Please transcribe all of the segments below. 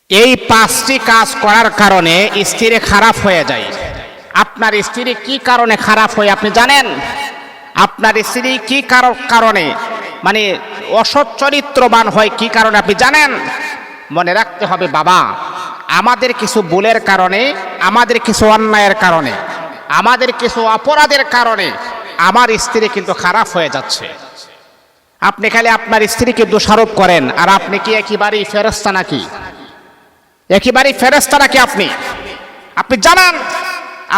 এই পাঁচটি কাজ করার কারণে স্ত্রী খারাপ হয়ে যায়। আপনার স্ত্রী কি কারণে খারাপ হয় আপনি জানেন? আপনার স্ত্রী কি কারণে মানে অসৎ চরিত্রবান হয় কি কারণে আপনি জানেন? মনে রাখতে হবে বাবা, আমাদের কিছু ভুলের কারণে, আমাদের কিছু অন্যায়ের কারণে, আমাদের কিছু অপরাধের কারণে আমার স্ত্রী কিন্তু খারাপ হয়ে যাচ্ছে। আপনি খালি আপনার স্ত্রীকে দোষারোপ করেন, আর আপনি কি একেবারেই ফেরেশতা নাকি? একেবারেই ফেরেশতা নাকি আপনি? আপনি জানেন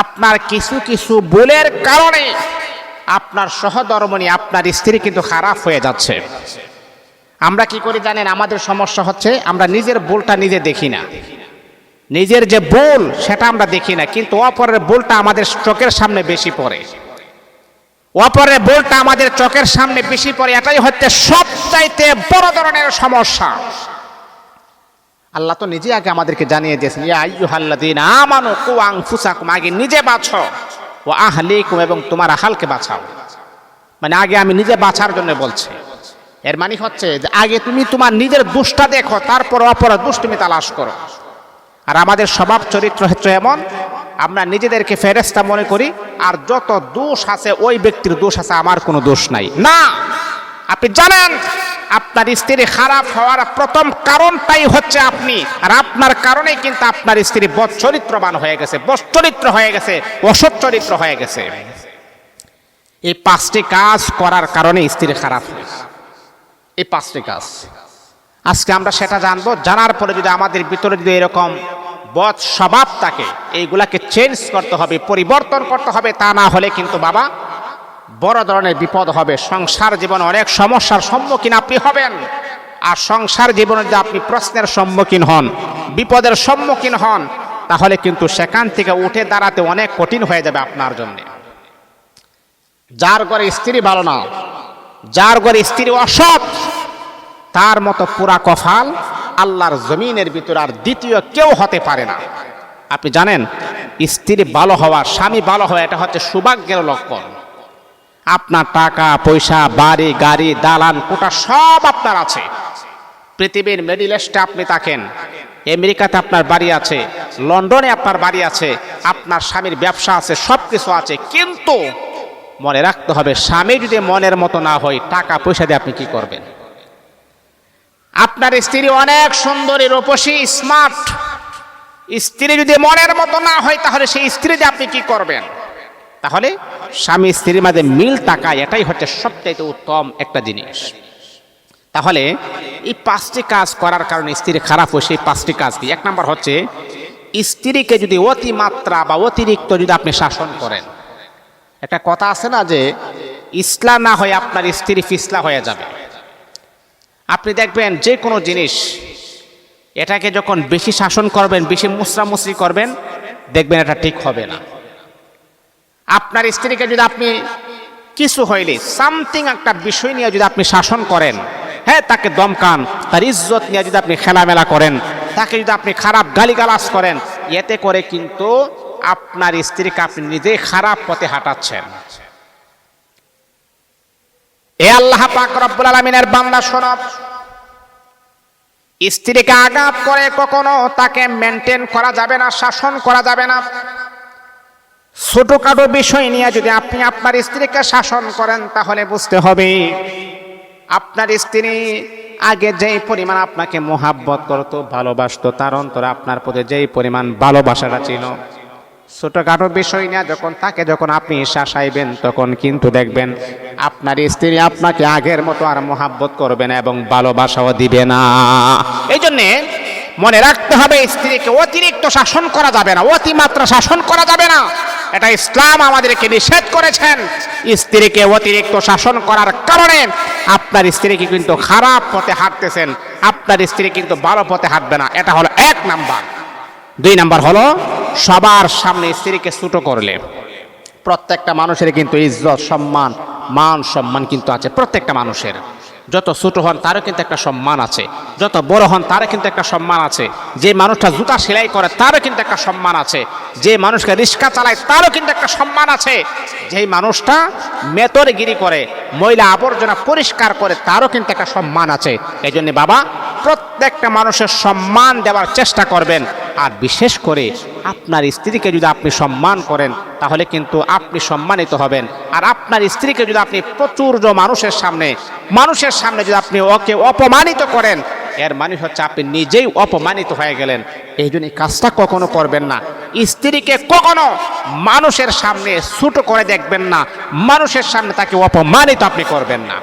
আপনার কিছু কিছু ভুলের কারণে আপনার সহধর্মিণী আপনার স্ত্রী কিন্তু খারাপ হয়ে যাচ্ছে। আমরা কি করি জানেন? আমাদের সমস্যা হচ্ছে আমরা নিজের ভুলটা নিজে দেখি না। নিজের যে ভুল সেটা আমরা দেখি না, কিন্তু অপরের ভুলটা আমাদের চোখের সামনে বেশি পড়ে। অপরের ভুলটা আমাদের চোখের সামনে বেশি পড়ে, এটাই হচ্ছে সবচাইতে বড় ধরনের সমস্যা। আল্লাহ তো নিজে আগে আমাদেরকে জানিয়ে দিয়েছেন, ইয়া আইয়ুহাল্লাযীনা আমানু কু আনফুসাকুম, আগে নিজে বাঁচো, ও আহলিকুম, এবং তোমার আহলকে বাঁচাও। মানে আগে আমি নিজে বাঁচার জন্য বলছি। এর মানে হচ্ছে যে আগে তুমি তোমার নিজের দোষটা দেখো, তারপর অপরের দোষ তুমি তালাশ করো। আর আমাদের স্বভাব চরিত্র হচ্ছে এমন, আমরা নিজেদেরকে ফেরেশতা মনে করি, আর যত দোষ আছে ওই ব্যক্তির দোষ আছে, আমার কোনো দোষ নাই। না, আপনি জানেন আপনার স্ত্রী খারাপ হওয়ার প্রথম কারণটাই হচ্ছে আপনি, আর আপনার কারণেই কিন্তু আপনার স্ত্রী বদচরিত্রবান হয়ে গেছে, বদচরিত্র হয়ে গেছে, অসৎ চরিত্র হয়ে গেছে। এই পাঁচটি কাজ করার কারণে স্ত্রী খারাপ হয়েছে। এই পাঁচটি কাজ আজকে আমরা সেটা জানবো। জানার পরে যদি আমাদের ভিতরে যদি এরকম বদ স্বভাব থাকে, এইগুলাকে চেঞ্জ করতে হবে, পরিবর্তন করতে হবে। তা না হলে কিন্তু বাবা বড় ধরনের বিপদ হবে। সংসার জীবনে অনেক সমস্যার সম্মুখীন আপনি হবেন। আর সংসার জীবনে যদি আপনি প্রশ্নের সম্মুখীন হন, বিপদের সম্মুখীন হন, তাহলে কিন্তু সেখান থেকে উঠে দাঁড়াতে অনেক কঠিন হয়ে যাবে আপনার জন্য। যার ঘরে স্ত্রী ভালো না, যার ঘরে স্ত্রী অসৎ, তার মতো পুরা কফাল আল্লাহর জমিনের ভিতরে আর দ্বিতীয় কেউ হতে পারে না। আপনি জানেন স্ত্রী ভালো হওয়া, স্বামী ভালো হওয়া, এটা হচ্ছে সৌভাগ্যের লক্ষণ। আপনার টাকা পয়সা, বাড়ি গাড়ি, দালান কোটা সব আপনার আছে। পৃথিবীর মিডল ইস্টে আপনি থাকেন, আমেরিকাতে আপনার বাড়ি আছে, লন্ডনে আপনার বাড়ি আছে, আপনার স্বামীর ব্যবসা আছে, সব কিছু আছে। কিন্তু মনে রাখতে হবে, স্বামী যদি মনের মতো না হয়, টাকা পয়সা দিয়ে আপনি কি করবেন? আপনার স্ত্রী অনেক সুন্দরী, রূপসী, স্মার্ট, স্ত্রী যদি মনের মতো না হয়, তাহলে সেই স্ত্রী দিয়ে আপনি কি করবেন? তাহলে স্বামী স্ত্রীর মাঝে মিল থাকা, এটাই হচ্ছে সবচেয়ে উত্তম একটা জিনিস। তাহলে এই পাঁচটি কাজ করার কারণে স্ত্রী খারাপ হয়। সেই পাঁচটি কাজ কি? এক নম্বর হচ্ছে স্ত্রীকে যদি অতিমাত্রা বা অতিরিক্ত যদি আপনি শাসন করেন। একটা কথা আছে না যে ইসলা না হয় আপনার স্ত্রী ফিসলা হয়ে যাবে। আপনি দেখবেন যে কোনো জিনিস এটাকে যখন বেশি শাসন করবেন, বেশি মুসরামুসরি করবেন, দেখবেন এটা ঠিক হবে না। আপনার স্ত্রীকে যদি আপনি কিছু হইলে সামথিং একটা বিষয় নিয়ে যদি আপনি শাসন করেন, হ্যাঁ, তাকে দমকান, তার ইজ্জত নিয়ে যদি আপনি খেলামেলা করেন, তাকে যদি আপনি খারাপ গালিগালাজ করেন, এতে করে কিন্তু আপনার স্ত্রীকে আপনি নিজে খারাপ পথে হাঁটাচ্ছেন। এ আল্লাহ পাক রব্বুল আলামিনের বান্দা শোনো, স্ত্রীকে আঘাত করে কখনো তাকে মেনটেন করা যাবে না, শাসন করা যাবে না। ছোটখাটো বিষয় নিয়ে যদি আপনি আপনার স্ত্রীকে শাসন করেন, তাহলে বুঝতে হবে আপনার স্ত্রী আগে যেই পরিমাণ আপনাকে মোহাব্বত করতো, ভালোবাসতো, তার অন্তরে আপনার প্রতি যেই পরিমাণ ভালোবাসাটা ছিল, ছোটখাটো বিষয় নিয়ে যখন আপনি শাসাইবেন, তখন কিন্তু দেখবেন আপনার স্ত্রী আপনাকে আগের মতো আর মোহাব্বত করবে না এবং ভালোবাসাও দিবে না। এই জন্যে মনে রাখতে হবে, স্ত্রীকে অতিরিক্ত শাসন করা যাবে না, অতিমাত্রা শাসন করা যাবে না। এটা ইসলাম আমাদেরকে নিষেধ করেছেন। স্ত্রীকে অতিরিক্ত শাসন করার কারণে আপনার স্ত্রীকে কিন্তু খারাপ পথে হাঁটতেছেন, আপনার স্ত্রী কিন্তু ভালো পথে হাঁটবে না। এটা হলো এক নাম্বার। দুই নাম্বার হলো সবার সামনে স্ত্রীকে ছোট করলে। প্রত্যেকটা মানুষের কিন্তু ইজ্জত, সম্মান, মান সম্মান কিন্তু আছে প্রত্যেকটা মানুষের। যত ছোট হন তারও কিন্তু একটা সম্মান আছে, যত বড় হন তারও কিন্তু একটা সম্মান আছে। যে মানুষটা জুতা সেলাই করে তারও কিন্তু একটা সম্মান আছে, যে মানুষকে রিক্সা চালায় তারও কিন্তু একটা সম্মান আছে, যেই মানুষটা মেতরগিরি করে, ময়লা আবর্জনা পরিষ্কার করে, তারও কিন্তু একটা সম্মান আছে। এই জন্য বাবা, প্রত্যেকটা মানুষের সম্মান দেওয়ার চেষ্টা করবেন। আর বিশেষ করে আপনার স্ত্রীকে যদি আপনি সম্মান করেন তাহলে কিন্তু আপনি সম্মানিত হবেন। আর আপনার স্ত্রীকে যদি আপনি প্রচুর মানুষের সামনে যদি আপনি ওকে অপমানিত করেন, এর মানে হচ্ছে আপনি নিজেই অপমানিত হয়ে গেলেন। এই জন্য কাজটা কখনো করবেন না। স্ত্রীকে কখনো মানুষের সামনে ছোট করে দেখবেন না, মানুষের সামনে তাকে অপমানিত আপনি করবেন না।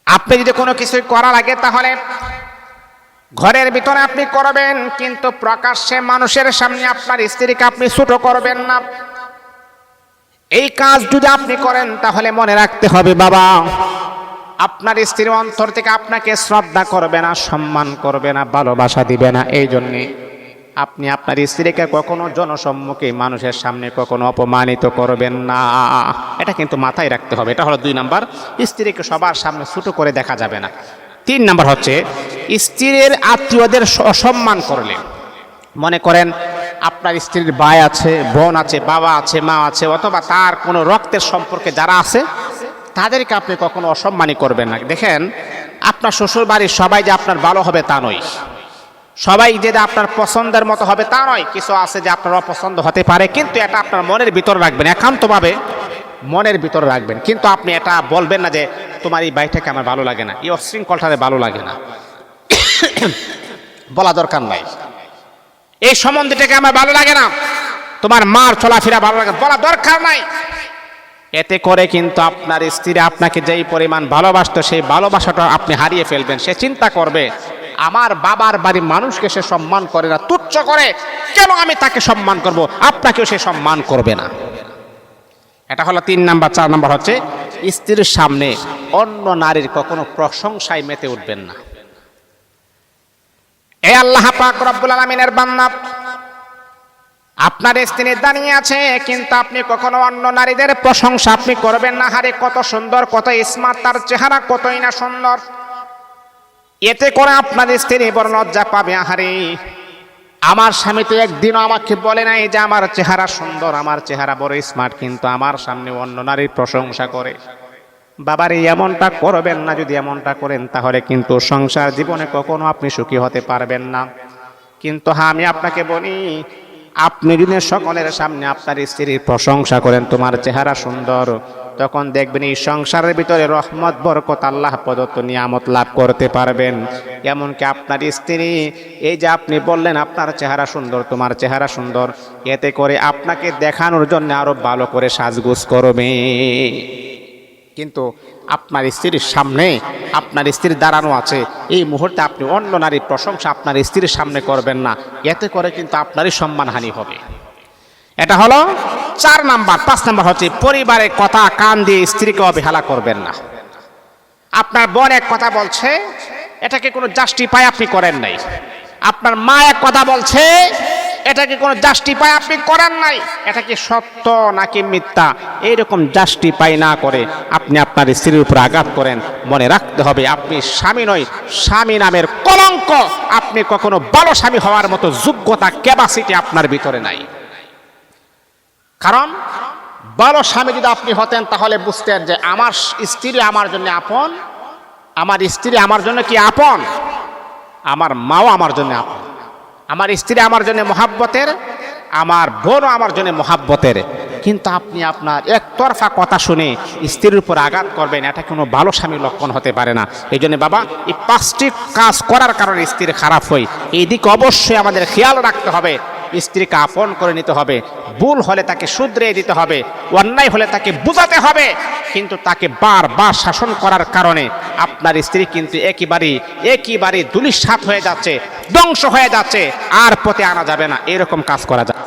আপনি যদি কোনো কিছু করা লাগে তাহলে ঘরের ভিতরে আপনি করবেন, কিন্তু প্রকাশ্যে মানুষের সামনে আপনার স্ত্রীকে আপনি ছোট করবেন না। এই কাজ যদি আপনি করেন তাহলে মনে রাখতে হবে বাবা, আপনার স্ত্রী অন্তর থেকে আপনাকে শ্রদ্ধা করবে না, সম্মান করবে না, ভালোবাসা দিবে না। এই জন্যে আপনি আপনার স্ত্রীকে কখনো জনসম্মুখে মানুষের সামনে কখনো অপমানিত করবেন না। এটা কিন্তু মাথায় রাখতে হবে। এটা হলো 2 নাম্বার, স্ত্রীকে সবার সামনে ছোট করে দেখা যাবে না। 3 নাম্বার হচ্ছে স্ত্রীর আত্মীয়দের অসম্মান করলে, মনে করেন আপনার স্ত্রীর ভাই আছে, বোন আছে, বাবা আছে, মা আছে, অথবা তার কোনো রক্তের সম্পর্কে যারা আছে তাদেরকে আপনি কখনো অসম্মানই করবেন না। দেখেন, আপনার শ্বশুর বাড়ির সবাই যে আপনার ভালো হবে তা নয়, সবাই যে আপনার পছন্দের মতো হবে তা নয়। কিছু আছে যে আপনার অপছন্দ হতে পারে, কিন্তু এটা আপনার মনের ভিতর রাখবেন, একান্তভাবে মনের ভিতরে রাখবেন। কিন্তু আপনি এটা বলবেন না যে তোমার এই ভাইটাকে আমার ভালো লাগে না, এই অশৃঙ্খলটারে ভালো লাগে না, বলা দরকার নাই। এই সম্বন্ধটাকে আমার ভালো লাগে না, তোমার মার চলাফেরা ভালো লাগে, বলা দরকার নাই। এতে করে কিন্তু আপনার স্ত্রী আপনাকে যেই পরিমাণ ভালোবাসতো সেই ভালোবাসাটা আপনি হারিয়ে ফেলবেন। সে চিন্তা করবে আমার বাবার বাড়ির মানুষকে সে সম্মান করে না, তুচ্ছ করে, কেন আমি তাকে সম্মান করব? আপনাকেও সে সম্মান করবে না। এটা হলো 3 নাম্বার। 4 নাম্বার হচ্ছে স্ত্রীর সামনে অন্য নারীর কখনো প্রশংসায় মেতে উঠবেন না। এই আল্লাহ পাক রব্বুল আলামিনের বান্দা, আপনার স্ত্রী দাঁড়িয়ে আছে, কিন্তু আপনি কখনো অন্য নারীদের প্রশংসা আপনি করবেন না। হারে কত সুন্দর, কত স্মার্ট, তার চেহারা কতই না সুন্দর। এতে করে আপনার স্ত্রী বড় লজ্জা পাবে। আহারে, আমার স্বামী তো একদিনও আমাকে বলে নাই যে আমার চেহারা সুন্দর, আমার চেহারা বড় স্মার্ট, কিন্তু আমার সামনে অন্য নারীর প্রশংসা করে। বাবারে, এমনটা করবেন না। যদি এমনটা করেন তাহলে কিন্তু সংসার জীবনে কখনো আপনি সুখী হতে পারবেন না। কিন্তু হ্যাঁ, আমি আপনাকে বলি, আপনি যদি সকলের সামনে আপনার স্ত্রীর প্রশংসা করেন, তোমার চেহারা সুন্দর, তখন দেখবেন এই সংসারের ভিতরে রহমত, বরকত, আল্লাহ প্রদত্ত নিয়ামত লাভ করতে পারবেন। এমনকি আপনার স্ত্রী, এই যে আপনি বললেন আপনার চেহারা সুন্দর, তোমার চেহারা সুন্দর, এতে করে আপনাকে দেখানোর জন্য আরো ভালো করে সাজগোজ করবে। কিন্তু আপনার স্ত্রীর সামনে আপনার স্ত্রী দাঁড়ানো আছে, এই মুহূর্তে আপনি অন্য নারীর প্রশংসা আপনার স্ত্রীর সামনে করবেন না। এতে করে কিন্তু আপনারই সম্মানহানি হবে। এটা হলো 4 নাম্বার। 5 নাম্বার হচ্ছে পরিবারের কথা কান দিয়ে স্ত্রীকে অবহেলা করবেন না। আপনার বোন এক কথা বলছে, এটাকে কোনো জাস্টিফাই আপনি করেন নাই। আপনার মা এক কথা বলছে, এটাকে কোনো জাস্টিফাই আপনি করেন নাই। এটা কি সত্য নাকি মিথ্যা, এইরকম জাস্টিফাই না করে আপনি আপনার স্ত্রীর উপর আঘাত করেন। মনে রাখতে হবে, আপনি স্বামী নয়, স্বামী নামের কলঙ্ক। আপনি কখনো ভালো স্বামী হওয়ার মতো যোগ্যতা, ক্যাপাসিটি আপনার ভিতরে নাই। কারণ ভালো স্বামী যদি আপনি হতেন তাহলে বুঝতেন যে আমার স্ত্রী আমার জন্য আপন, আমার স্ত্রী আমার জন্য কি আপন, আমার মাও আমার জন্য আপন, আমার স্ত্রী আমার জন্য মহাব্বতের, আমার বোনও আমার জন্য মহাব্বতের। কিন্তু আপনি আপনার একতরফা কথা শুনে স্ত্রীর উপর আঘাত করবেন, এটা কোনো ভালো স্বামীর লক্ষণ হতে পারে না। এই জন্য বাবা, এই 5টি কাজ করার কারণে স্ত্রী খারাপ হয়, এই দিকে অবশ্যই আমাদের খেয়াল রাখতে হবে। স্ত্রীকে আপন করে নিতে হবে, ভুল হলে তাকে শুধরে দিতে হবে, অন্যায় হলে তাকে বুঝাতে হবে। কিন্তু তাকে বারবার শাসন করার কারণে আপনার স্ত্রী কিন্তু একেবারেই ধূলিসাৎ হয়ে যাচ্ছে, ধ্বংস হয়ে যাচ্ছে, আর পথে আনা যাবে না। এরকম কাজ করা যায়।